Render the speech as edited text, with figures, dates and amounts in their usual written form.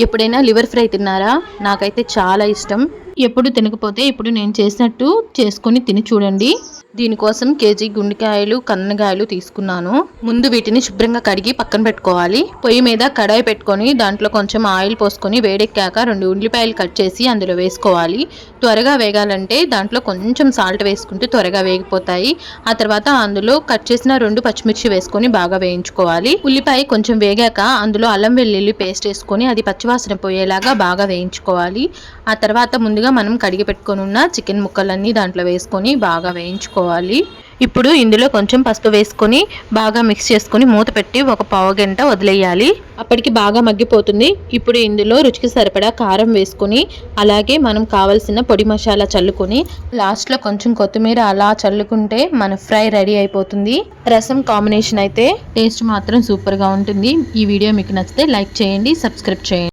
ఎప్పుడైనా liver fry తిన్నారా? నాకైతే చాలా ఇష్టం. ఎప్పుడు తినకపోతే ఇప్పుడు నేను చేసినట్టు చేసుకొని తిని చూడండి. దీనికోసం కేజీ గుండెకాయలు, కన్నకాయలు తీసుకున్నాను. ముందు వీటిని శుభ్రంగా కడిగి పక్కన పెట్టుకోవాలి. పొయ్యి మీద కడాయి పెట్టుకొని దాంట్లో కొంచెం ఆయిల్ పోసుకొని వేడెక్కాక 2 ఉల్లిపాయలు కట్ చేసి అందులో వేసుకోవాలి. త్వరగా వేగాలంటే దాంట్లో కొంచెం సాల్ట్ వేసుకుంటే త్వరగా వేగిపోతాయి. ఆ తర్వాత అందులో కట్ చేసిన 2 పచ్చిమిర్చి వేసుకొని బాగా వేయించుకోవాలి. ఉల్లిపాయ కొంచెం వేగాక అందులో అల్లం వెల్లుల్లి పేస్ట్ వేసుకొని అది పచ్చివాసన పోయేలాగా బాగా వేయించుకోవాలి. ఆ తర్వాత ముందుగా మనం కడిగి పెట్టుకొని ఉన్న చికెన్ ముక్కలన్నీ దాంట్లో వేసుకొని బాగా వేయించుకోవాలి. ఇప్పుడు ఇందులో కొంచెం పసుపు వేసుకొని బాగా మిక్స్ చేసుకొని మూత పెట్టి ఒక పావు గంట వదిలేయాలి. అప్పటికి బాగా మగ్గిపోతుంది. ఇప్పుడు ఇందులో రుచికి సరిపడా కారం వేసుకొని అలాగే మనం కావాల్సిన పొడి మసాలా చల్లుకొని లాస్ట్లో కొంచెం కొత్తిమీర అలా చల్లుకుంటే మన ఫ్రై రెడీ అయిపోతుంది. రసం కాంబినేషన్ అయితే టేస్ట్ మాత్రం సూపర్గా ఉంటుంది. ఈ వీడియో మీకు నచ్చితే లైక్ చేయండి, సబ్స్క్రైబ్ చేయండి.